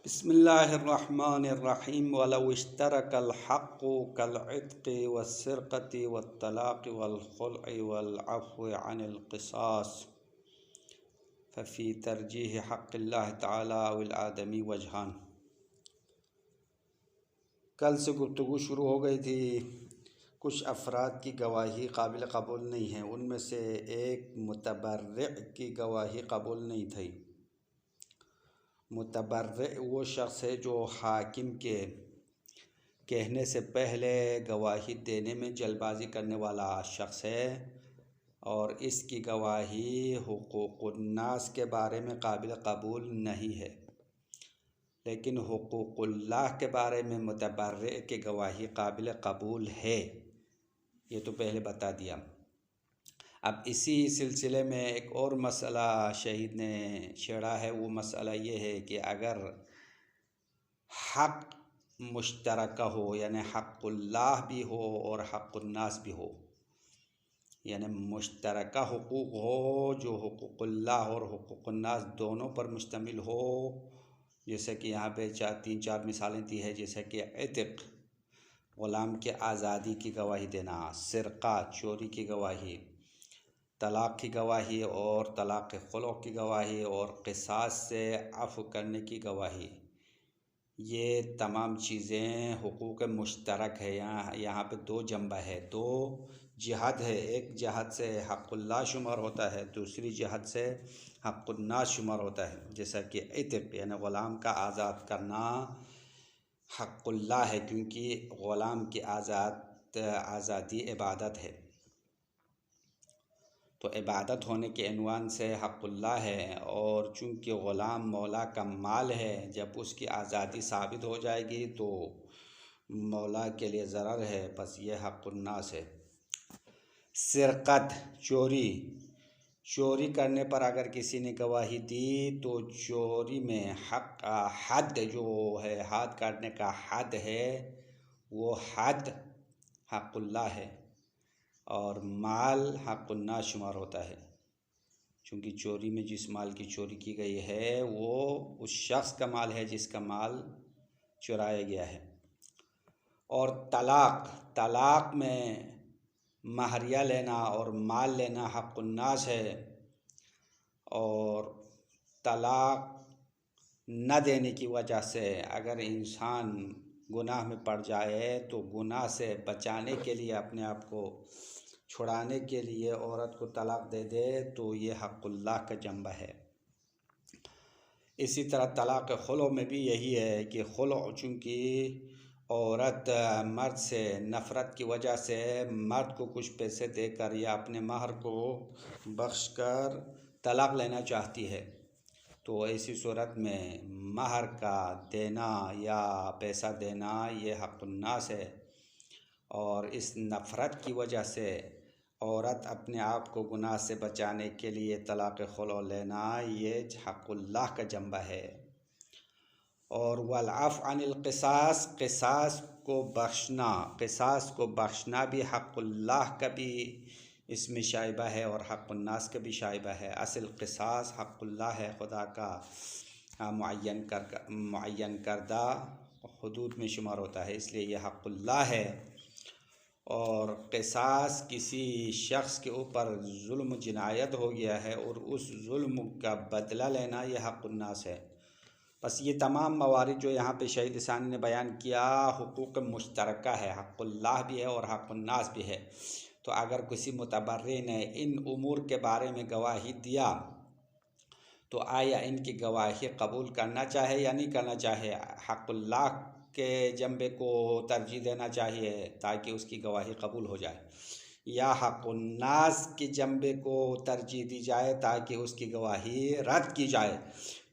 बिस्मिल्लाहिर्रहमानिर्रहीम वलौ इश्तरकल हक़्क़ु कल इत्क़ि वस्सिरक़ति वत्तलाक़ि वल ख़ुल्इ वल अफ़्वि अनिल क़िसास फ़फ़ी तरजीह हक़्क़िल्लाहि तआला अविल आदमी वजहान। कल से गुफ्तगू शुरू हो गई थी। कुछ अफराद की गवाही काबिल कबूल नहीं है, उनमें से एक मुतबर्रिअ की गवाही कबूल नहीं थी। मुतबर्रिअ वो शख्स है जो हाकिम के कहने से पहले गवाही देने में जल्दबाजी करने वाला शख्स है और इसकी गवाही हुकूकुन्नास के बारे में काबिल कबूल नहीं है, लेकिन हुकूकुल्लाह के बारे में मुतबर्रिअ की गवाही काबिल कबूल है। ये तो पहले बता दिया। अब इसी सिलसिले में एक और मसला शहीद ने छेड़ा है। वो मसला ये है कि अगर हक़ मुश्तरका हो, यानी हक़्क़ुल्लाह भी हो और हक़्क़ुन्नास भी हो, यानी मुश्तरका हुकूक हो जो हुकूकुल्लाह और हुकूकुन्नास दोनों पर मुश्तमिल हो, जैसे कि यहाँ पे तीन चार मिसालें दी है, जैसे कि इत्क़ ग़ुलाम के आज़ादी की गवाही देना, सिरका चोरी की गवाही, तलाक़ की गवाही और तलाक़ ख़ुलअ की गवाही और क़िसास से अफ़्व करने की गवाही। ये तमाम चीज़ें हुकूक मुश्तरक है। यहाँ पे दो जंबा है, दो जिहत है। एक जिहत से हक़्क़ुल्लाह शुमार होता है, दूसरी जिहत से हक़्क़ुन्नास शुमार होता है। जैसा कि इत्क़ यानी ग़ुलाम का आज़ाद करना हक़्क़ुल्लाह है, क्योंकि ग़ुलाम की आज़ादी इबादत है, तो इबादत होने के अनवान से हक़्क़ुल्लाह है। और चूँकि ग़ुलाम मौला का माल है, जब उसकी आज़ादी साबित हो जाएगी तो मौला के लिए ज़रर है, बस ये हक़्क़ुन्नास है। सिरक़त चोरी करने पर अगर किसी ने गवाही दी तो चोरी में हद जो है, हाथ काटने का हद है, वो हद हक़्क़ुल्लाह है और माल हक़्क़ुन्नास शुमार होता है, क्योंकि चोरी में जिस माल की चोरी की गई है वो उस शख्स का माल है जिसका माल चुराया गया है। और तलाक़ में महरिया लेना और माल लेना हक़्क़ुन्नास है, और तलाक़ न देने की वजह से अगर इंसान गुनाह में पड़ जाए तो गुनाह से बचाने के लिए, अपने आप को छुड़ाने के लिए औरत को तलाक़ दे दे तो ये हक़्क़ुल्लाह का जंबा है। इसी तरह तलाक़ ख़ुलअ में भी यही है कि ख़ुलअ चूँकि औरत मर्द से नफ़रत की वजह से मर्द को कुछ पैसे देकर या अपने महर को बख्श कर तलाक़ लेना चाहती है, तो ऐसी सूरत में महर का देना या पैसा देना ये हक़्क़ुन्नास है। और इस नफ़रत की वजह से औरत अपने आप को गुनाह से बचाने के लिए तलाक़ ख़ुलअ लेना ये हक़्क़ुल्लाह का जंबा है। और वल अफ़्व अनिल क़िसास को बख्शना भी हक़्क़ुल्लाह का भी इसमें शाइबा है और हक़्क़ुन्नास का भी शाइबा है। असल क़िसास हक़्क़ुल्लाह है, खुदा का मुअय्यन करदा हुदूद में शुमार होता है, इसलिए यह हक़्क़ुल्लाह है। और क़िसास किसी शख्स के ऊपर जुल्म जिनायत हो गया है और उस जुल्म का बदला लेना यह हक़्क़ुन्नास है। बस ये तमाम मवारिद जो यहाँ पे शहीद सानी ने बयान किया हुकूक मुश्तरका है, हक़्क़ुल्लाह भी है और हक़्क़ुन्नास भी है। तो अगर किसी मुतबर्रि ने इन उमूर के बारे में गवाही दिया तो आया इनकी गवाही कबूल करना चाहे या नहीं करना चाहे? हक़्क़ुल्लाह के जंबे को तरजीह देना चाहिए ताकि उसकी गवाही कबूल हो जाए, या हक़्क़ुन्नास के जंबे को तरजीह दी जाए ताकि उसकी गवाही रद्द की जाए?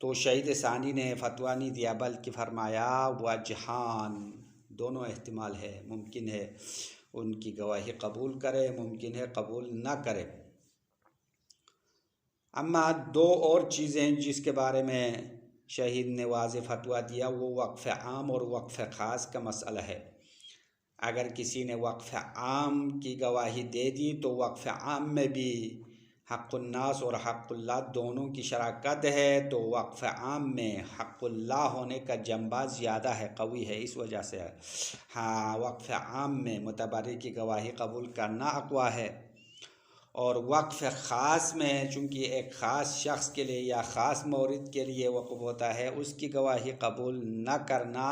तो शहीद सानी ने फतवा नहीं दिया, बल्कि फरमाया वजहान, दोनों एहतिमाल है, मुमकिन है उनकी गवाही कबूल करे, मुमकिन है कबूल ना करे। अम्मा दो और चीज़ें जिसके बारे में शहीद ने वाज़ेह फतवा दिया वो वक्फ़ आम और वक्फ़ ख़ास का मसला है। अगर किसी ने वक्फ़ आम की गवाही दे दी तो वक्फ़ आम में भी हक़्क़ुन्नास और हक़्क़ुल्लाह दोनों की शराकत है, तो वक़्फ़ आम में हक़्क़ुल्लाह होने का जंबा ज़्यादा है, कवी है, इस वजह से हाँ वक़्फ़ आम में मुतबर्री की गवाही कबूल करना अक़वा है। और वक़्फ़ ख़ास में चूँकि एक ख़ास शख्स के लिए या ख़ास मौरिद के लिए वक़्फ़ होता है, उसकी गवाही कबूल न करना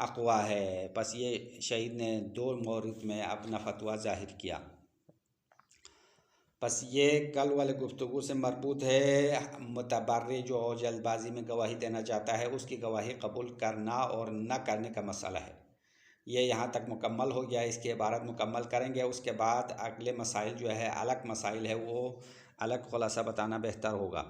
अक़वा है। बस ये शहीद ने 2 मौरिद में अपना फ़तवा ज़ाहिर किया। बस ये कल वाले गुफ्तगू से मरबूत है। मुतबर्री जो जल्दबाजी में गवाही देना चाहता है, उसकी गवाही कबूल करना और न करने का मसला है। ये यहाँ तक मुकम्मल हो गया, इसकी इबारत मुकम्मल करेंगे। उसके बाद अगले मसाइल जो है अलग मसाइल है, वो अलग खुलासा बताना बेहतर होगा।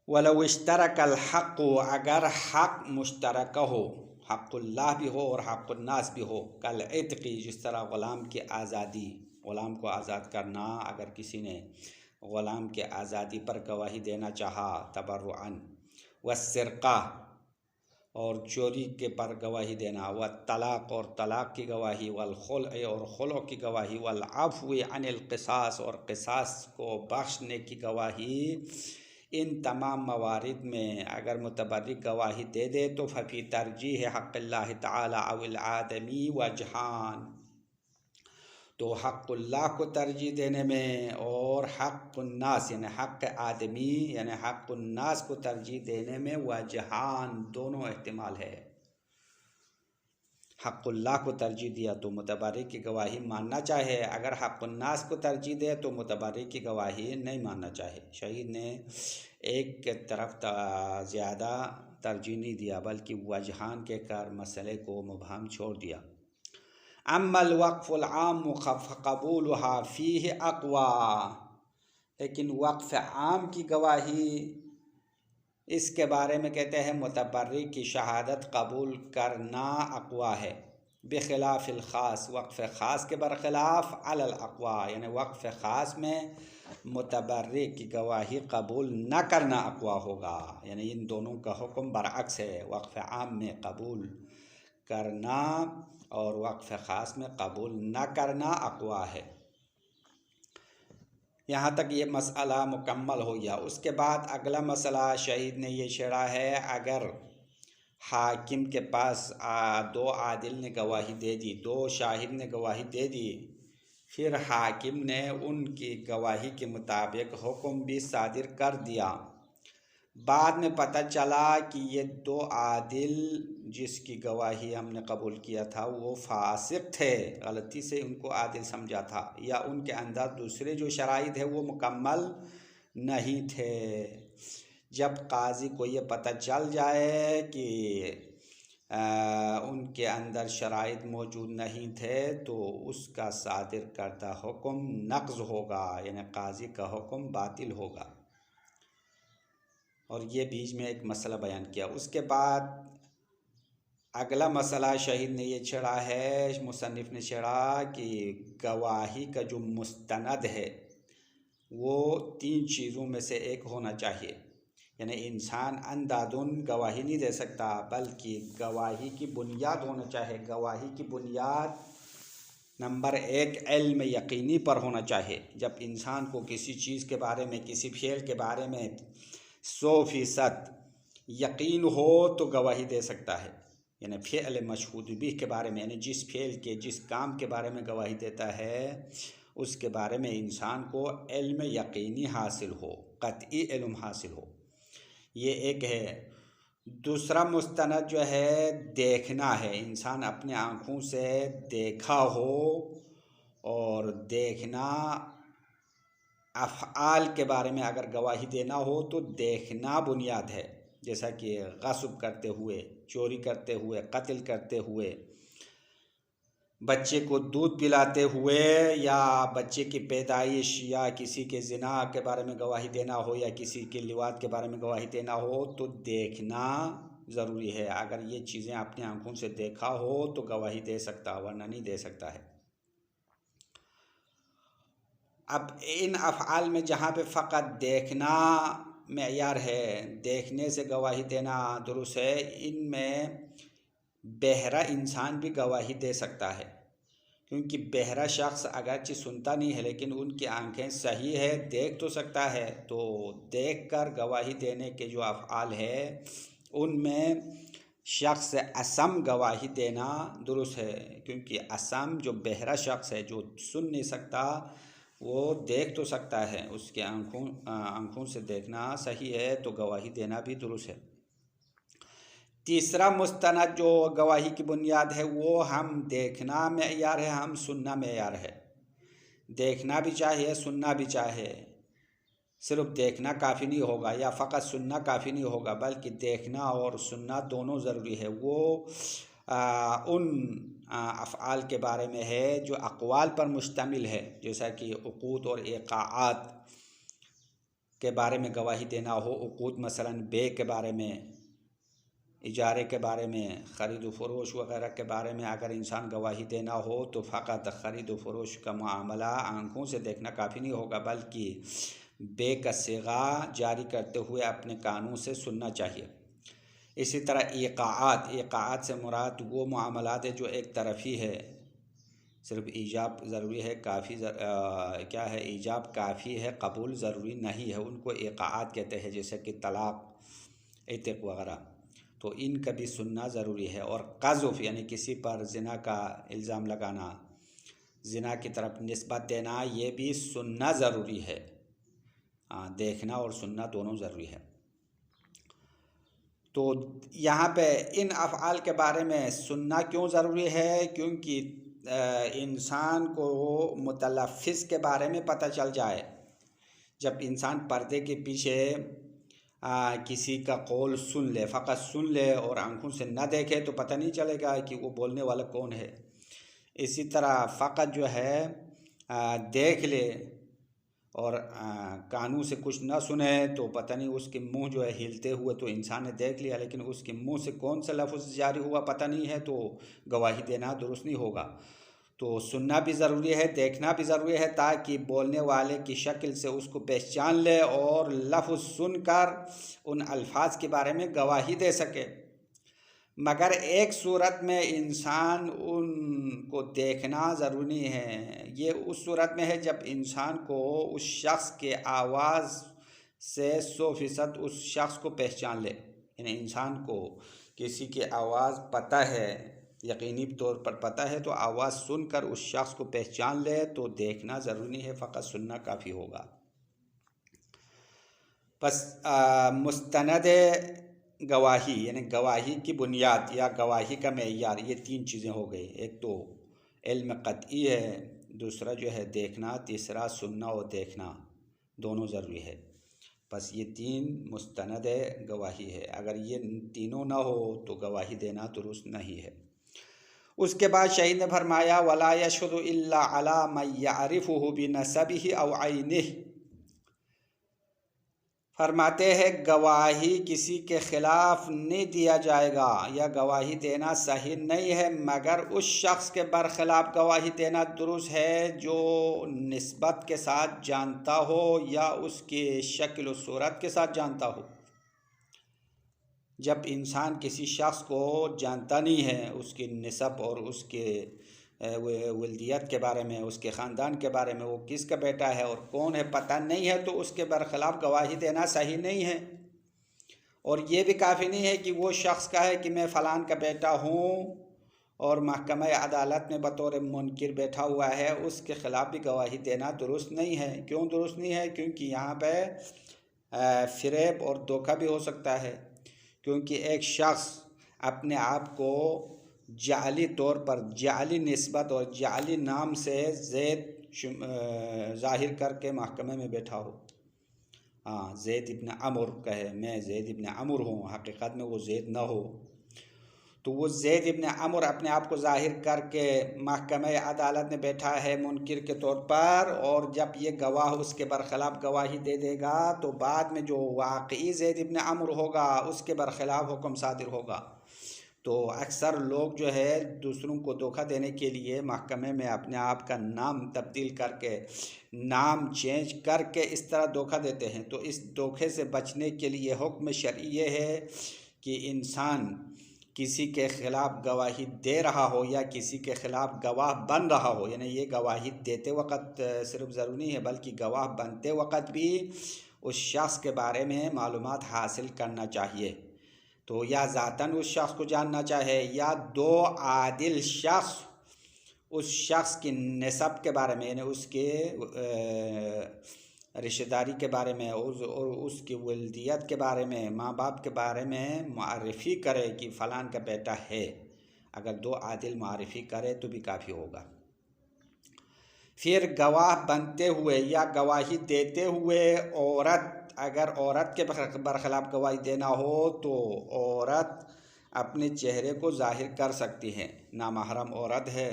वलौ इश्तरकल हक़्क़ु, अगर हक़ मुश्तरक हो, हक़्क़ुल्लाह भी हो और हक़्क़ुन्नास भी हो, कल इत्क़ी, जिस तरह ग़ुलाम की आज़ादी, ग़ुलाम को आज़ाद करना, अगर किसी ने ग़ुलाम के आज़ादी पर गवाही देना चाहा तबर्रुअन, वस्सिरक़ा, और चोरी के पर गवाही देना, व तलाक़, और तलाक़ की गवाही, वल खुल्अ, और खुल्अ की गवाही, वल अफ़्व अनिल क़िसास, और क़िसास को बख्शने की गवाही, इन तमाम मवारिद में अगर मुतबर्री गवाही दे दे तो फ़फ़ी तरजीह हक़्क़िल्लाह तआला अविल आदमी वजहान, तो हक़्क़ुल्लाह को तरजीह देने में और हक़्क़ुन्नास यानी हक़ आदमी यानी हक़्क़ुन्नास को तरजीह देने में वजहान, दोनों एहतिमाल है। हक़्क़ुल्लाह को तरजीह दिया तो मुतबर्री की गवाही मानना चाहे, अगर हक़्क़ुन्नास को तरजीह दे तो मुतबर्री की गवाही नहीं मानना चाहे। शहीद ने एक के तरफ ज़्यादा तरजीह नहीं दिया, बल्कि वजहान के कर मसले को मुबहम छोड़ दिया। अम्मल वक़्फ़ुल आम क़बूलुहा फ़ीह अक़वा, लेकिन वक़्फ़ आम की गवाही, इसके बारे में कहते हैं मुतबर्री की शहादत कबूल करना अक़वा है। बिख़िलाफ़िल ख़ास, वक़्फ़ ख़ास के बरख़िलाफ़ अलल अक़वा, यानी वक़्फ़ ख़ास में मुतबर्री की गवाही कबूल न करना अक़वा होगा। यानी इन दोनों का हुक्म बरअक्स है, वक़्फ़ आम में कबूल करना और वक़्फ़ ख़ास में कबूल न करना अक़वा है। यहाँ तक ये मसला मुकम्मल हो गया। उसके बाद अगला मसला शहीद ने ये छेड़ा है, अगर हाकिम के पास 2 आदिल ने गवाही दे दी, 2 शाहिद ने गवाही दे दी, फिर हाकिम ने उनकी गवाही के मुताबिक हुक्म भी सादिर कर दिया, बाद में पता चला कि ये 2 आदिल जिसकी गवाही हमने कबूल किया था वो फासिक थे, गलती से उनको आदिल समझा था, या उनके अंदर दूसरे जो शराइत है वो मुकम्मल नहीं थे। जब काजी को ये पता चल जाए कि उनके अंदर शराइत मौजूद नहीं थे, तो उसका सादिर करदा हुक्म नक़्ज़ होगा, यानी काजी का हुक्म बातिल होगा। और ये बीच में एक मसला बयान किया। उसके बाद अगला मसला शहीद ने ये छेड़ा है, मुसन्निफ़ ने छेड़ा कि गवाही का जो मुस्तनद है वो 3 चीज़ों में से एक होना चाहिए। यानी इंसान अंधाधुन गवाही नहीं दे सकता, बल्कि गवाही की बुनियाद होना चाहिए। गवाही की बुनियाद नंबर 1 इल्म यकीनी पर होना चाहिए। जब इंसान को किसी चीज़ के बारे में, किसी फ़ेल के बारे में 100% यकीन हो तो गवाही दे सकता है। यानी फ़ेल मशहूद बिह के बारे में, यानी जिस फ़ेल के, जिस काम के बारे में गवाही देता है, उसके बारे में इंसान को इल्म यकीनी हासिल हो, क़त्ई इल्म हासिल हो, ये एक है। दूसरा मुस्तनद जो है देखना है, इंसान अपने आँखों से देखा हो, और देखना अफ़आल के बारे में अगर गवाही देना हो तो देखना बुनियाद है। जैसा कि ग़स्ब करते हुए, चोरी करते हुए, कत्ल करते हुए, बच्चे को दूध पिलाते हुए, या बच्चे की पैदाइश या किसी के ज़िना के बारे में गवाही देना हो, या किसी के लिवात के बारे में गवाही देना हो, तो देखना ज़रूरी है। अगर ये चीज़ें अपनी आँखों से देखा हो तो गवाही दे सकता, वरना नहीं दे सकता है। अब इन अफ़आल में जहाँ पे फ़कत देखना मेयार है, देखने से गवाही देना दुरुस्त है, इनमें बहरा इंसान भी गवाही दे सकता है, क्योंकि बहरा शख्स अगरचे सुनता नहीं है लेकिन उनकी आंखें सही है, देख तो सकता है, तो देख कर गवाही देने के जो अफ़आल है उनमें शख्स असम गवाही देना दुरुस्त है। क्योंकि असम जो बहरा शख्स है, जो सुन नहीं सकता, वो देख तो सकता है, उसके आँखों से देखना सही है, तो गवाही देना भी दुरुस्त है। तीसरा मुस्तनद जो गवाही की बुनियाद है वो हम देखना मेयार है, हम सुनना मेयार है। देखना भी चाहिए, सुनना भी चाहिए। सिर्फ देखना काफ़ी नहीं होगा या फ़कत सुनना काफ़ी नहीं होगा, बल्कि देखना और सुनना दोनों ज़रूरी है। वो उन अफ़आल के बारे में है जो अक़वाल पर मुश्तमिल है, जैसा कि उक़ूद और इक़ाआत के बारे में गवाही देना हो। उक़ूद मसलन बे के बारे में, इजारे के बारे में, ख़रीद व फ़रोश वग़ैरह के बारे में अगर इंसान गवाही देना हो तो फ़कत ख़रीद व फ़रोश का मामला आँखों से देखना काफ़ी नहीं होगा, बल्कि बे का सिगा जारी करते हुए अपने कानों से सुनना चाहिए। इसी तरह इक़ाआत से मुराद वो मामलात है जो एक तरफ़ी है, सिर्फ ईजाब ज़रूरी है, क्या है, ईजाब काफ़ी है, कबूल ज़रूरी नहीं है, उनको इक़ाआत कहते हैं, जैसे कि तलाक़, इतिक़ वग़ैरह। तो इनका भी सुनना ज़रूरी है। और क़ज़्फ़ यानी किसी पर ज़िना का इल्ज़ाम लगाना, ज़िना की तरफ निस्बत देना, ये भी सुनना ज़रूरी है। देखना और सुनना दोनों ज़रूरी है। तो यहाँ पे इन अफ़आल के बारे में सुनना क्यों ज़रूरी है? क्योंकि इंसान को मुतलफ़िज़ के बारे में पता चल जाए। जब इंसान पर्दे के पीछे किसी का कौल सुन ले, फ़कत सुन ले और आँखों से न देखे तो पता नहीं चलेगा कि वो बोलने वाला कौन है। इसी तरह फ़कत जो है देख ले और कानों से कुछ न सुने तो पता नहीं, उसके मुंह जो है हिलते हुए तो इंसान ने देख लिया, लेकिन उसके मुंह से कौन सा लफ्ज़ जारी हुआ पता नहीं है, तो गवाही देना दुरुस्त नहीं होगा। तो सुनना भी ज़रूरी है, देखना भी ज़रूरी है, ताकि बोलने वाले की शक्ल से उसको पहचान ले और लफ्ज़ सुनकर उन अल्फाज के बारे में गवाही दे सके। मगर एक सूरत में इंसान उनको देखना ज़रूरी है। ये उस सूरत में है जब इंसान को उस शख्स के आवाज़ से 100% उस शख्स को पहचान ले। यानी इंसान को किसी की आवाज़ पता है, यकीनी तौर पर पता है, तो आवाज़ सुनकर उस शख्स को पहचान ले तो देखना ज़रूरी है, फ़कत सुनना काफ़ी होगा। बस मुस्तनद गवाही यानी गवाही की बुनियाद या गवाही का मेयार, ये 3 चीज़ें हो गई। एक तो इल्म क़त्ई है, दूसरा जो है देखना, तीसरा सुनना और देखना दोनों ज़रूरी है। बस ये 3 मुस्तनद गवाही है। अगर ये तीनों ना हो तो गवाही देना दुरुस्त नहीं है। उसके बाद शहीद ने फरमाया वला यशहदु इल्ला अला मन यअरिफुहु बिनसबिही औ ऐनिही। फरमाते हैं गवाही किसी के ख़िलाफ़ नहीं दिया जाएगा या गवाही देना सही नहीं है, मगर उस शख्स के बरख़िलाफ़ गवाही देना दुरुस्त है जो निस्बत के साथ जानता हो या उसके शक्ल व सूरत के साथ जानता हो। जब इंसान किसी शख्स को जानता नहीं है, उसकी निसब और उसके वल्दियत के बारे में, उसके ख़ानदान के बारे में, वो किसका बेटा है और कौन है पता नहीं है, तो उसके बरख़िलाफ़ गवाही देना सही नहीं है। और ये भी काफ़ी नहीं है कि वो शख्स का है कि मैं फ़लान का बेटा हूँ और महकमा अदालत में बतौर मुनकिर बैठा हुआ है, उसके ख़िलाफ़ भी गवाही देना दुरुस्त नहीं है। क्यों दुरुस्त नहीं है? क्योंकि यहाँ पे फ़रेब और धोखा भी हो सकता है। क्योंकि एक शख्स अपने आप को जाली तौर पर, जाली निस्बत और जाली नाम से ज़ैद ज़ाहिर करके महकमे में बैठा हो, ज़ैद इब्न अमर कहे मैं ज़ैद इब्न अमर हूँ, हकीकत में वो ज़ैद ना हो, तो वो ज़ैद इब्न अमर अपने आप को ज़ाहिर करके महकमे अदालत में बैठा है मुनकिर के तौर पर, और जब ये गवाह उसके बरख़िलाफ़ गवाही दे देगा तो बाद में जो वाक़ई ज़ैद इब्न अमर होगा उसके बरख़िलाफ़ हुक्म सादिर होगा। तो अक्सर लोग जो है दूसरों को धोखा देने के लिए महकमे में अपने आप का नाम तब्दील करके, नाम चेंज करके इस तरह धोखा देते हैं। तो इस धोखे से बचने के लिए हुक्म शरई ये है कि इंसान किसी के ख़िलाफ़ गवाही दे रहा हो या किसी के ख़िलाफ़ गवाह बन रहा हो, यानी ये गवाही देते वक़्त सिर्फ ज़रूरी नहीं है बल्कि गवाह बनते वक़्त भी उस शख्स के बारे में मालूमात हासिल करना चाहिए। तो या ज़ातन उस शख्स को जानना चाहे या दो आदिल शख्स उस शख्स की नसब के बारे में, यानी उसके रिश्तेदारी के बारे में और उसकी वल्दियत के बारे में, माँ बाप के बारे में मारफ़ी करे कि फ़लान का बेटा है। अगर दो आदिल मारफ़ी करे तो भी काफ़ी होगा। फिर गवाह बनते हुए या गवाही देते हुए अगर औरत के बरखिलाफ़ गवाही देना हो तो औरत अपने चेहरे को ज़ाहिर कर सकती है। नामहरम औरत है,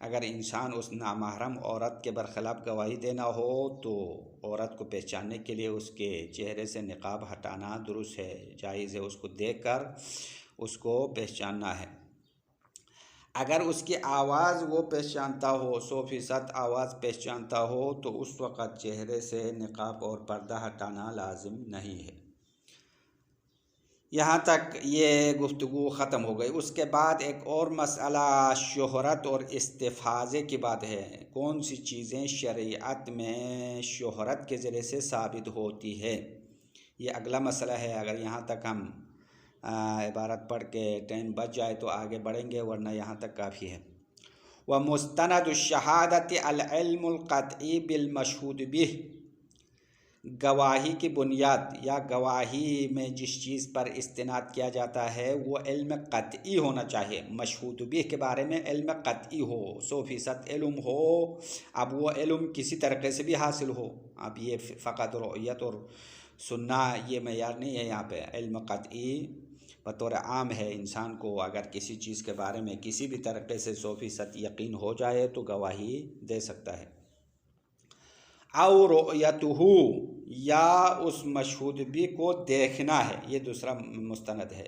अगर इंसान उस नामहरम औरत के बरखिलाफ़ गवाही देना हो तो औरत को पहचानने के लिए उसके चेहरे से निकाब हटाना दुरुस्त है, जायज़ है। उसको देखकर उसको पहचानना है। अगर उसकी आवाज़ वो पहचानता हो, 100% आवाज़ पहचानता हो, तो उस वक़्त चेहरे से निकाब और पर्दा हटाना लाजिम नहीं है। यहाँ तक ये गुफ्तगू ख़त्म हो गई। उसके बाद एक और मसला शोहरत और इस्तिफ़ाज़े की बात है। कौन सी चीज़ें शरीयत में शोहरत के ज़रिए से साबित होती है, ये अगला मसला है। अगर यहाँ तक हम इबारत पढ़ के टाइम बच जाए तो आगे बढ़ेंगे, वरना यहाँ तक काफ़ी है। व मुस्तनद शहादत अल इल्मुल क़त्ई बिल मशहूद बिह, गवाही की बुनियाद या गवाही में जिस चीज़ पर इस्तिनाद किया जाता है वो इल्म क़त्ई होना चाहिए। मशहूद बिह के बारे में इल्म क़त्ई हो, 100% इल्म हो। अब वो इल्म किसी तरीक़े से भी हासिल हो। अब ये फ़कत रुयत और सुनना ये मयार नहीं है। यहाँ पे इल्म क़त्ई बतौर आम है। इंसान को अगर किसी चीज़ के बारे में किसी भी तरीक़े से 100% यकीन हो जाए तो गवाही दे सकता है। और रुयतहू, या उस मशहूद भी को देखना है, ये दूसरा मुस्तनद है।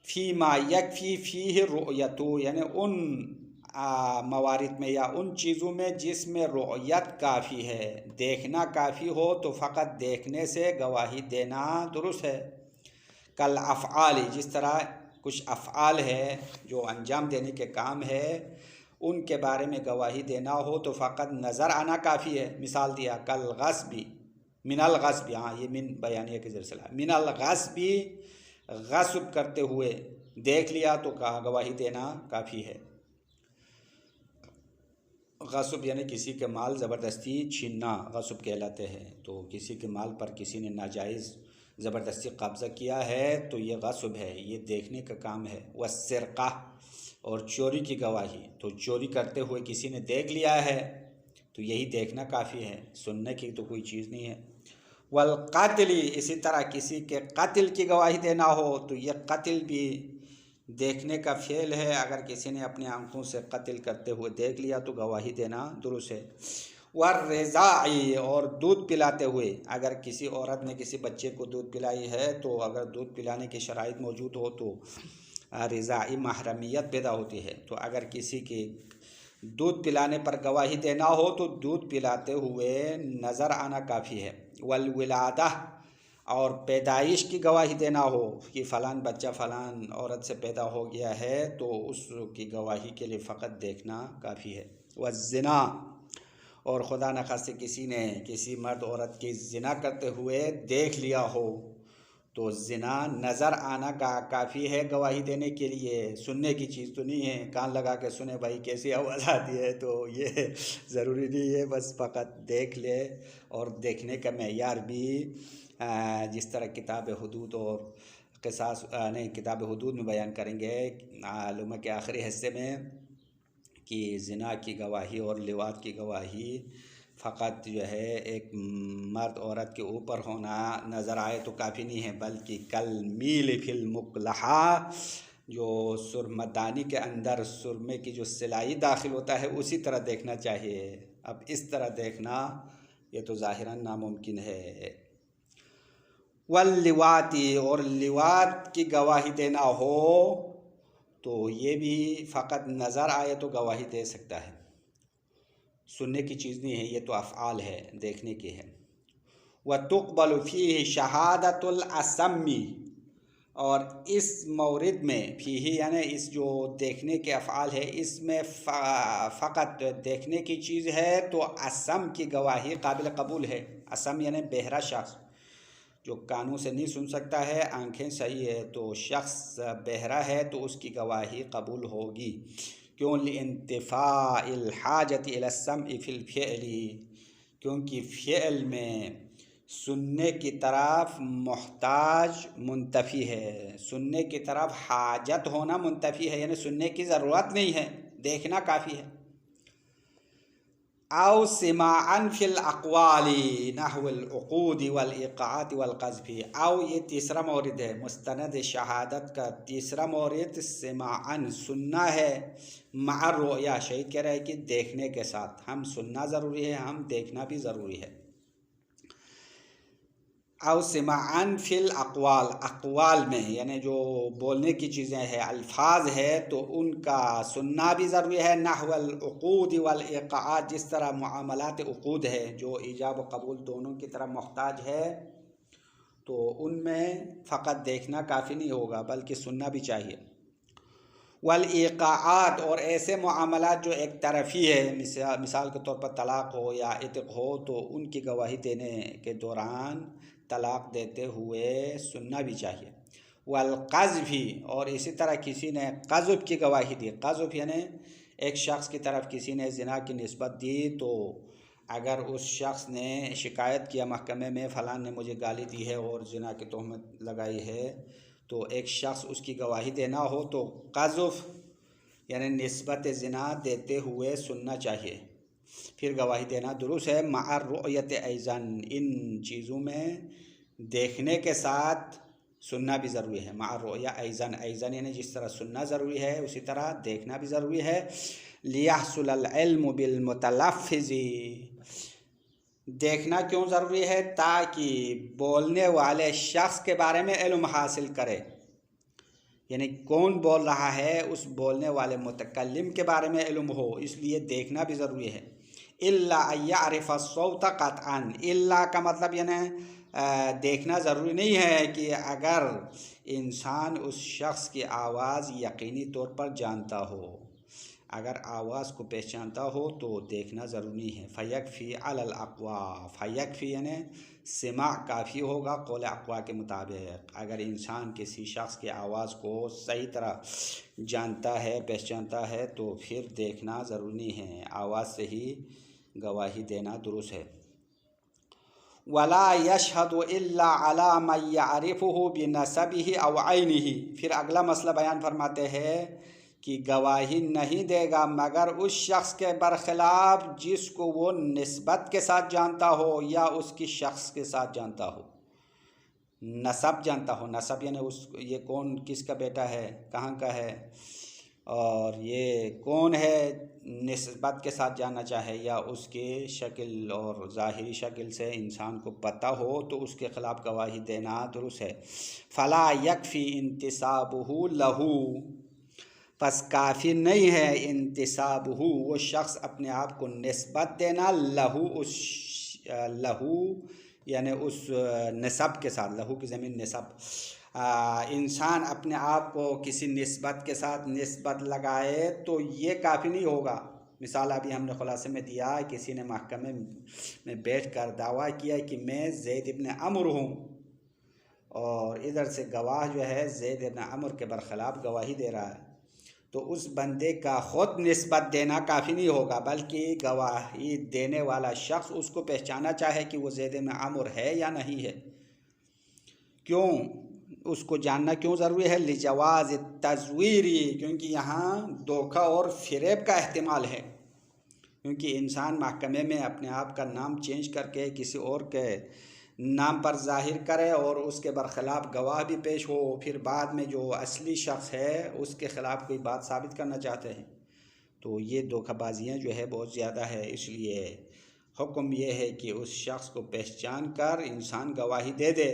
फ़ीमा यकफ़ी फ़ीह रुयतहू, यानी उन मवारिद में या उन चीज़ों में जिसमें रुयत काफ़ी है, देखना काफ़ी हो तो फ़कत देखने से गवाही देना दुरुस्त है। कल अफ़आल, जिस तरह कुछ अफ़आल है जो अंजाम देने के काम है, उनके बारे में गवाही देना हो तो फ़कत नज़र आना काफ़ी है। मिसाल दिया कल गस्बी मिनल गस्बी, हाँ ये मिन बयानिया के ज़रिए से मिनल गस्बी, गस्ब करते हुए देख लिया तो कहा गवाही देना काफ़ी है। गस्ब यानी किसी के माल ज़बरदस्ती छीनना गस्ब कहलाते हैं। तो किसी के माल पर किसी ने नाजायज़ ज़बरदस्ती कब्ज़ा किया है तो ये गस्ब है, ये देखने का काम है। व सिरक़ा, और चोरी की गवाही, तो चोरी करते हुए किसी ने देख लिया है तो यही देखना काफ़ी है, सुनने की तो कोई चीज़ नहीं है। वल क़त्ल, इसी तरह किसी के कत्ल की गवाही देना हो तो यह कत्ल भी देखने का फ़ेल है। अगर किसी ने अपनी आंखों से कत्ल करते हुए देख लिया तो गवाही देना दुरुस्त है। वर्रज़ाई, और दूध पिलाते हुए, अगर किसी औरत ने किसी बच्चे को दूध पिलाई है तो अगर दूध पिलाने की शराइत मौजूद हो तो रिज़ाई महरमियत पैदा होती है। तो अगर किसी की दूध पिलाने पर गवाही देना हो तो दूध पिलाते हुए नज़र आना काफ़ी है। वल विलादा, और पैदाइश की गवाही देना हो कि फ़लान बच्चा फ़लान औरत से पैदा हो गया है तो उसकी गवाही के लिए फ़कत देखना काफ़ी है। व ज़िना, और खुदा न खास्ते किसी ने किसी मर्द औरत की ज़िना करते हुए देख लिया हो तो ज़िना नज़र आना काफ़ी है गवाही देने के लिए। सुनने की चीज़ तो नहीं है, कान लगा के सुने भाई कैसी आवाज़ आती है, तो ये ज़रूरी नहीं है, बस फ़कत देख ले। और देखने का मेयार भी जिस तरह किताब हुदूद और क़िसास नहीं, किताब हुदूद में बयान करेंगे मालूम के आखिरी हिस्से में कि ज़िना की गवाही और लिवात की गवाही फ़कत जो है एक मर्द औरत के ऊपर होना नज़र आए तो काफ़ी नहीं है, बल्कि कल मील फिल मुक़लहा, जो सुरमदानी के अंदर सुरमे की जो सिलाई दाखिल होता है उसी तरह देखना चाहिए। अब इस तरह देखना ये तो ज़ाहिरन नामुमकिन है। वल लिवाती, और लिवात की गवाही देना हो तो ये भी फ़कत नज़र आए तो गवाही दे सकता है, सुनने की चीज़ नहीं है, ये तो अफ़आल है, देखने की है। व तुक़बल फ़ीह शहादतुल असम्मी, और इस मौरिद में फीही यानी इस जो देखने के अफ़आल है इसमें फ़कत देखने की चीज़ है तो असम की गवाही काबिल कबूल है। असम यानी बहरा शख्स जो कानों से नहीं सुन सकता है, आंखें सही है, तो शख्स बहरा है तो उसकी गवाही कबूल होगी। क्यों? लिंतिफ़ाइल हाजत इला सम्इ फ़िल फ़िअली, क्योंकि फ़िअल में सुनने की तरफ मोहताज मुंतफ़ी है, सुनने की तरफ हाजत होना मुंतफ़ी है, यानी सुनने की ज़रूरत नहीं है, देखना काफ़ी है। औ सिमाअन फ़िल अक़वाली नहवल उक़ूद वल इक़ाअत वल क़ज़्फ़ी। औ ये तीसरा मौरिद है, मुस्तनद शहादत का तीसरा मौरिद सिमाअन सुनना है, मअ रुअया शहीद कह रहा है कि देखने के साथ, हम सुनना ज़रूरी है, हम देखना भी ज़रूरी है। औ सिमाअन फ़िल अक़वाल, अक़वाल में यानी जो बोलने की चीज़ें हैं, अल्फाज है, तो उनका सुनना भी ज़रूरी है। नहवल उक़ूद वल इक़ाअत, जिस तरह मुआमलात उक़ूद है जो ईजाब व कबूल दोनों की तरफ मोहताज है, तो उनमें फ़कत देखना काफ़ी नहीं होगा बल्कि सुनना भी चाहिए। वल इक़ाअत, और ऐसे मुआमलात जो एक तरफ़ी है, मिसाल के तौर पर तलाक़ हो या इत्क़ हो, तो उनकी गवाही देने के दौरान तलाक़ देते हुए सुनना भी चाहिए। वल क़ज़्फ़ी, और इसी तरह किसी ने क़ज़्फ़ की गवाही दी, क़ज़्फ़ यानी एक शख्स की तरफ किसी ने ज़िना की निस्बत दी, तो अगर उस शख्स ने शिकायत किया महकमे में फ़लान ने मुझे गाली दी है और ज़िना की तोहमत लगाई है, तो एक शख्स उसकी गवाही देना हो तो क़ज़्फ़ यानी निस्बत ज़िना देते हुए सुनना चाहिए, फिर गवाही देना दुरुस्त है। मअ रुअयत ऐज़न, इन चीज़ों में देखने के साथ सुनना भी ज़रूरी है। मअ रुअया ऐज़न, ऐज़न यानी जिस तरह सुनना ज़रूरी है उसी तरह देखना भी ज़रूरी है। लियहसुलल इल्मु बिल मुतलफ़्फ़िज़ी, देखना क्यों ज़रूरी है? ताकि बोलने वाले शख्स के बारे में इल्म हासिल करे, यानी कौन बोल रहा है उस बोलने वाले मुतकल्लिम के बारे में इल्म हो, इसलिए देखना भी ज़रूरी है। इल्ला यअरिफ़ अस्सौत क़त्अन, इल्ला का मतलब यानी देखना ज़रूरी नहीं है कि अगर इंसान उस शख्स की आवाज़ यकीनी तौर पर जानता हो, अगर आवाज़ को पहचानता हो तो देखना ज़रूरी है। फ़यक्फ़ी अलल अक़वा, फ़यक्फ़ी यानी सिमा काफ़ी होगा कौल अक़वा के मुताबिक। अगर इंसान किसी शख्स की आवाज़ को सही तरह जानता है, पहचानता है, तो फिर देखना ज़रूरी है, आवाज़ से ही गवाही देना दुरुस्त है। वला यशहदु इल्ला अला मन यअरिफुहु बिनसबिही औ ऐनिही, फिर अगला मसला बयान फरमाते हैं कि गवाही नहीं देगा मगर उस शख्स के बरखिलाफ़ जिसको वो निस्बत के साथ जानता हो या उसकी शख्स के साथ जानता हो, नसब जानता हो। नसब यानी उस ये कौन किसका बेटा है, कहाँ का है, और ये कौन है, निस्बत के साथ जानना चाहे, या उसके शक्ल और ज़ाहिरी शक्ल से इंसान को पता हो, तो उसके ख़िलाफ़ गवाही देना दुरुस्त है। फ़ला यकफ़ी इंतिसाबुहु लहू, बस काफ़ी नहीं है इंतिसाबुहु, वो शख्स अपने आप को निस्बत देना, लहू उस लहू यानी उस नसब के साथ, लहू की ज़मीन नसब, इंसान अपने आप को किसी निस्बत के साथ निस्बत लगाए तो ये काफ़ी नहीं होगा। मिसाल अभी हमने खुलासे में दिया, किसी ने महकमे में बैठ कर दावा किया कि मैं ज़ैद इब्न अमर हूँ, और इधर से गवाह जो है ज़ैद इब्न अमर के बरखिलाफ़ गवाही दे रहा है, तो उस बंदे का ख़ुद निस्बत देना काफ़ी नहीं होगा, बल्कि गवाही देने वाला शख्स उसको पहचाना चाहे कि वो ज़ैद इब्न अमर है या नहीं है। क्यों उसको जानना क्यों ज़रूरी है? लिजवाज़ तज़वीरी, क्योंकि यहाँ धोखा और फ़रेब का एहतिमाल है, क्योंकि इंसान महकमे में अपने आप का नाम चेंज करके किसी और के नाम पर ज़ाहिर करे और उसके बरखिलाफ़ गवाह भी पेश हो, फिर बाद में जो असली शख्स है उसके ख़िलाफ़ कोई बात साबित करना चाहते हैं, तो ये धोखाबाजियाँ जो है बहुत ज़्यादा है। इसलिए हुक्म ये है कि उस शख्स को पहचान कर इंसान गवाही दे दे।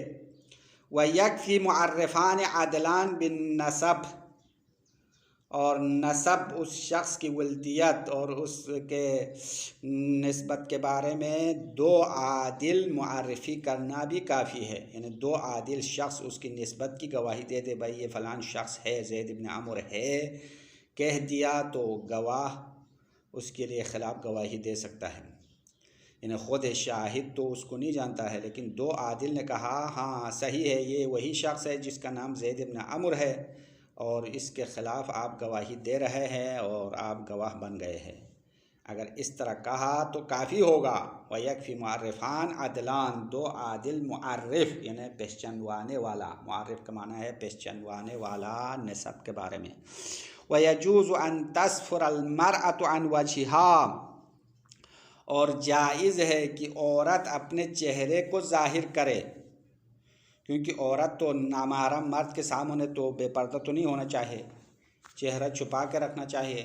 व यकफ़ी मुअर्रिफ़ान अदलान बिन नसब, और नसब उस शख्स की वल्दियत और उसके निस्बत के बारे में दो आदिल मुआरफ़ी करना भी काफ़ी है। यानी दो आदिल शख्स उसकी निस्बत की गवाही दे दे, भाई ये फ़लान शख्स है, ज़ैद इब्न अमर है, कह दिया तो गवाह उसके लिए ख़िलाफ़ गवाही दे सकता है। यानी ख़ुद शाहिद तो उसको नहीं जानता है, लेकिन दो आदिल ने कहा हाँ सही है, ये वही शख्स है जिसका नाम ज़ैद इब्न अमर है और इसके ख़िलाफ़ आप गवाही दे रहे हैं और आप गवाह बन गए हैं। अगर इस तरह कहा तो काफ़ी होगा। वयकफ़ी मुअर्रिफ़ान अदलान, दो आदिल मुअर्रिफ़ यानी पहचानवाने वाला, मुअर्रिफ़ का माना है पहचानवाने वाला नसब के बारे में। वयजूज़ु अन तस्फ़ुर अल मरअतु अन वजहिहा, और जायज़ है कि औरत अपने चेहरे को ज़ाहिर करे, क्योंकि औरत तो नामहरम मर्द के सामने तो बेपर्दा तो नहीं होना चाहिए, चेहरा छुपा के रखना चाहिए।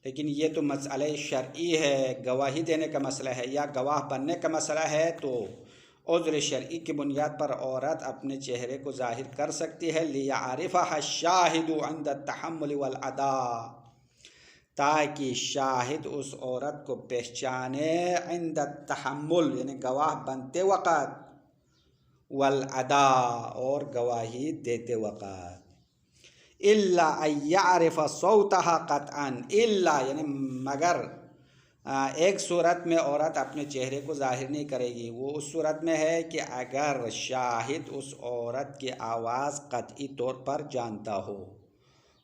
लेकिन ये तो मसला शरई है, गवाही देने का मसला है या गवाह बनने का मसला है, तो उज़्र शरई की बुनियाद पर औरत अपने चेहरे को ज़ाहिर कर सकती है। लियारिफ़हा शाहिदु अंद तहम्मुल वल अदा, ताकि शाहिद उस औरत को पहचाने इंद तहम्मुल यानी गवाह बनते वक़्त, वल अदा और गवाही देते वक़्त। इल्ला अय्यारिफ़ सौतहा क़त्अन, इल्ला यानी मगर एक सूरत में औरत अपने चेहरे को ज़ाहिर नहीं करेगी, वो उस सूरत में है कि अगर शाहिद उस औरत की आवाज़ क़त्ई तौर पर जानता हो,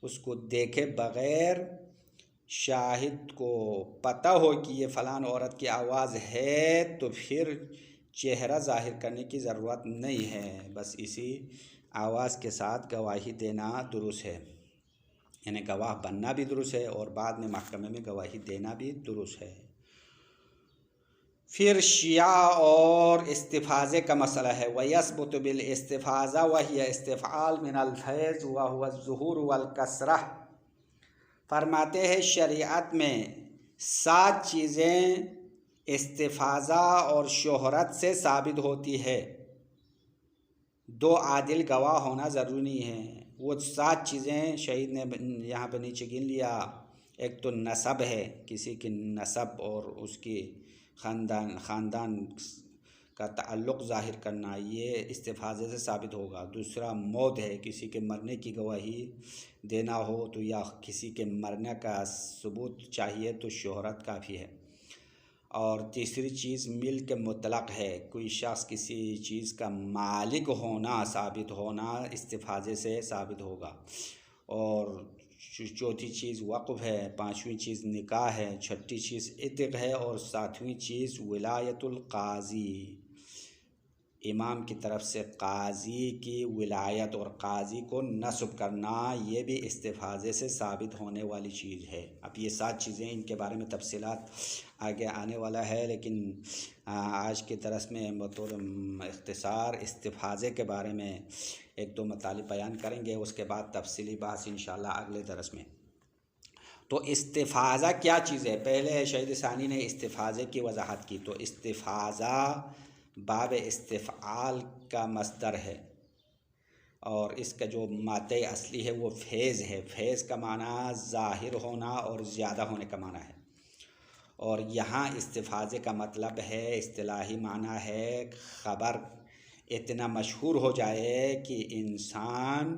उसको देखे बग़ैर शाहिद को पता हो कि ये फ़लान औरत की आवाज़ है, तो फिर चेहरा ज़ाहिर करने की ज़रूरत नहीं है, बस इसी आवाज़ के साथ गवाही देना दुरुस्त है। यानी गवाह बनना भी दुरुस्त है और बाद में महकमे में गवाही देना भी दुरुस्त है। फिर शिया और इस्तिफ़ाज़े का मसला है। वयस्बुतु बिल इस्तिफ़ाज़ा वहिय इस्तिफ़आल मिनल फैज़ व हुवा ज़ुहूर वल कसरह। फरमाते हैं शरीअत में 7 चीज़ें इस्तिफ़ाज़ा और शोहरत से साबित होती है। दो आदिल गवाह होना ज़रूरी नहीं है। वो 7 चीज़ें शहीद ने यहाँ पे नीचे गिन लिया। एक तो नसब है, किसी की नसब और उसकी ख़ानदान का ताल्लुक़ ज़ाहिर करना, ये इस्तिफ़ाज़े से साबित होगा। दूसरा मौत है, किसी के मरने की गवाही देना हो तो या किसी के मरने का सबूत चाहिए तो शोहरत काफ़ी है। और तीसरी चीज़ मिल्क मुतलक है, कोई शख्स किसी चीज़ का मालिक होना साबित होना इस्तिफ़ाज़े से साबित होगा। और चौथी चीज़ वक़्फ़ है, पाँचवीं चीज़ निकाह है, छठी चीज़ इत्क़ है और सातवीं चीज़ विलायतुल क़ाज़ी, इमाम की तरफ से काजी की विलायत और काजी को नस्ब करना, ये भी इस्तिफ़ाज़े से साबित होने वाली चीज़ है। अब ये 7 चीज़ें, इनके बारे में तफसीलात आगे आने वाला है, लेकिन आज के दरस में बतौर इख्तिसार इस्तिफ़ाज़े के बारे में एक दो मतालिब बयान करेंगे, उसके बाद तफसीली बात इंशाअल्लाह अगले दरस में। तो इस्तिफ़ाज़ा क्या चीज़ है? पहले शहीद सानी ने इस्तिफ़ाज़े की वजाहत की। तो इस्तिफ़ाज़ा बाब इस्तिफ़आल का मस्दर है और इसका जो माते असली है वो फ़ैज़ है। फ़ैज़ का माना ज़ाहिर होना और ज़्यादा होने का माना है। और यहाँ इस्तिफ़ाज़े का मतलब है, इस्तिलाही माना है, ख़बर इतना मशहूर हो जाए कि इंसान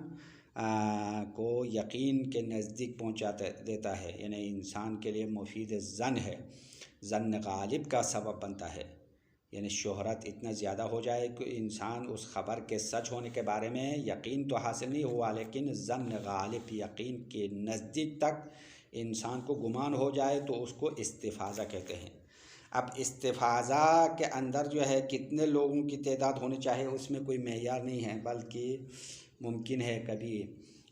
को यकीन के नज़दीक पहुँचा देता है। यानी इंसान के लिए मुफीद ज़न है, ज़न गालिब का सबब बनता है। यानी शोहरत इतना ज़्यादा हो जाए कि इंसान उस ख़बर के सच होने के बारे में यकीन तो हासिल नहीं हुआ, लेकिन ज़न गालिब यकीन के नज़दीक तक इंसान को गुमान हो जाए तो उसको इस्तिफ़ाज़ा कहते हैं। अब इस्तिफ़ाज़ा के अंदर जो है कितने लोगों की तादाद होनी चाहिए उसमें कोई मेयार नहीं है, बल्कि मुमकिन है कभी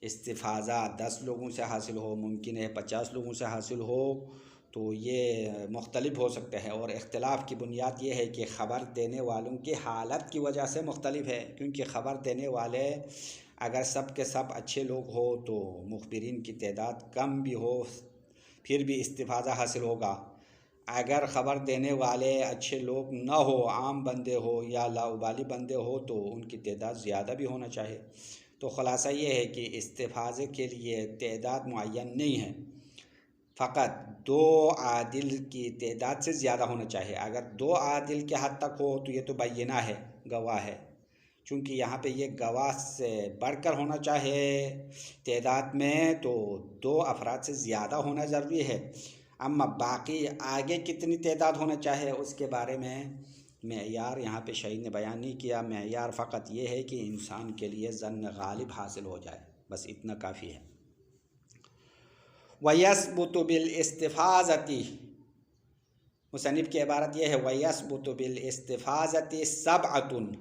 इस्तिफ़ाज़ा 10 लोगों से हासिल हो, मुमकिन है 50 लोगों से हासिल हो, तो ये मुख्तलिफ हो सकते हैं। और इख्तिलाफ़ की बुनियाद ये है कि ख़बर देने वालों की हालत की वजह से मुख्तलिफ है, क्योंकि ख़बर देने वाले अगर सब के सब अच्छे लोग हो तो मुखबिरीन की तादाद कम भी हो फिर भी इस्तिफ़ाज़ा हासिल होगा। अगर ख़बर देने वाले अच्छे लोग ना हो, आम बंदे हो या लाउबाली बंदे हो, तो उनकी तादाद ज़्यादा भी होना चाहिए। तो ख़ुलासा ये है कि इस्तिफ़ाज़े के लिए तादाद मुअय्यन नहीं है, फ़कत 2 आदिल की तादाद से ज़्यादा होना चाहिए। अगर 2 आदिल के हद तक हो तो ये तो बैयना है, गवाह है, चूँकि यहाँ पे ये गवाह से बढ़कर होना चाहिए तादाद में, तो 2 अफराद से ज़्यादा होना ज़रूरी है। अम्मा बाकी आगे कितनी तादाद होना चाहिए उसके बारे में मेयार यहाँ पे शहीद ने बयान नहीं किया। मेयार फ़कत ये है कि इंसान के लिए ज़न्न गालिब हासिल हो जाए, बस इतना काफ़ी है। वयस्बुतु बिल इस्तिफ़ाज़ती, मुसन्निफ़ की इबारत यह है, वयस्बुतु बिल इस्तिफ़ाज़ती सबअतुन,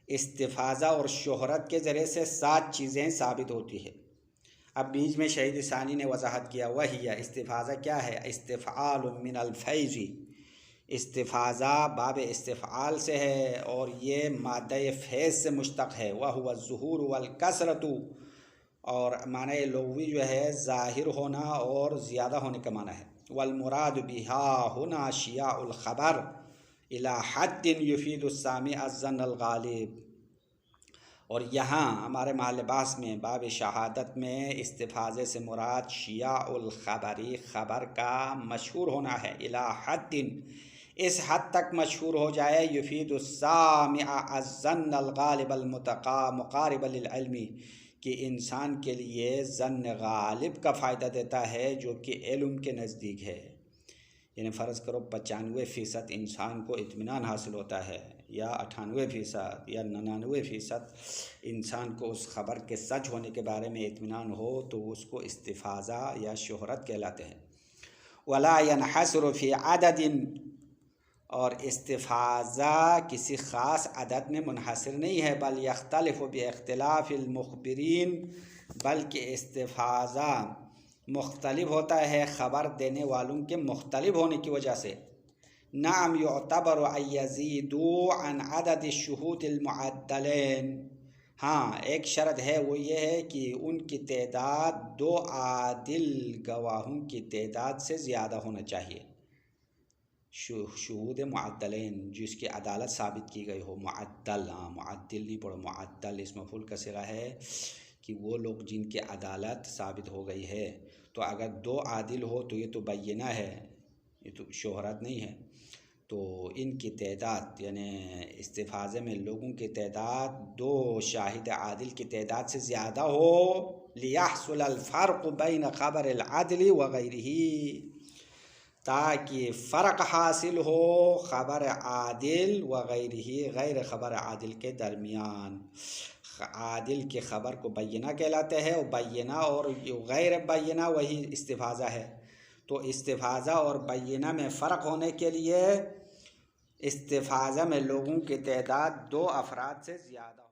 इस्तिफ़ाज़ा और शोहरत के ज़रिए से 7 चीज़ें साबित होती है। अब बीच में शहीद सानी ने वजाहत किया, वही इस्तिफ़ाज़ा क्या है, इस्तिफ़आल मिनल फैज़ी, इस्तिफ़ाज़ा बाब इस्तिफ़आल से है और ये मादे फैज़ से मुश्तक़ है। वह हुआ ज़ुहूर वल कसरतु, और माने लुग़वी जो है ज़ाहिर होना और ज़्यादा होने का माना है। वल मुराद बिहा हुना शियाउल ख़बर इला हद्दिन युफ़ीदु सामी अज़्ज़न्नल गालिब, और यहाँ हमारे महल-ए-बास में बाब शहादत में इस्तिफ़ाज़े से मुराद शियाउल ख़बरी, ख़बर का मशहूर होना है। इला हद्दिन, इस हद तक मशहूर हो जाए, युफ़ीदु सामी अज़्ज़न्नल गालिबल मुक़ारिब लिल इल्मी, कि इंसान के लिए ज़न्न गालिब का फ़ायदा देता है जो कि इल्म के नज़दीक है। यानी फ़र्ज़ करो 95% इंसान को इत्मीनान हासिल होता है, या 98% या 99% इंसान को उस ख़बर के सच होने के बारे में इत्मीनान हो, तो उसको इस्तिफ़ाज़ा या शोहरत कहलाते हैं। वला यनहसरु फ़ी अददिन, और इस्तिफ़ाज़ा किसी ख़ास अदद में मुनहसर नहीं है, बल यख्तलिफ़ु बिइख्तिलाफ़िल मुख़बिरीन, बल्कि इस्तिफ़ाज़ा मुख्तलिफ होता है ख़बर देने वालों के मुख्तलिफ होने की वजह से। नाम युअतबर अयज़ीदू अन अदद शुहूदिल मुअद्दलैन, हाँ एक शर्त है, वो ये है कि उनकी तादाद 2 आदिल गवाहों की तादाद से ज़्यादा होना चाहिए। शुहूद मुअद्दलैन, जिसकी अदालत साबित की गई हो। मुअद्दल, हाँ मुअद्दिल नहीं पढ़ो, मुअद्दल इसमें मफ़ूल का सिगा है कि वो लोग जिनकी अदालत साबित हो गई है। तो अगर 2 आदिल हो तो ये तो बैयना है, ये तो शोहरत नहीं है। तो इनकी तादाद यानी इस्तिफ़ाज़े में लोगों की तादाद 2 शाहिद आदिल की तादाद से ज़्यादा हो। लियहसुलल फ़र्क़ु बैन ख़बरिल अदली व गैरिही, ताकि फ़र्क हासिल हो ख़बर आदिल व गैरिही, गैर ख़बर आदिल के दरमियान। आदिल की ख़बर को बैयना कहलाते हैं, और बैयना और गैर बैयना वही इस्तिफ़ाज़ा है। तो इस्तिफ़ाज़ा और बैयना में फ़र्क होने के लिए इस्तिफ़ाज़ा में लोगों की तादाद 2 अफराद से ज़्यादा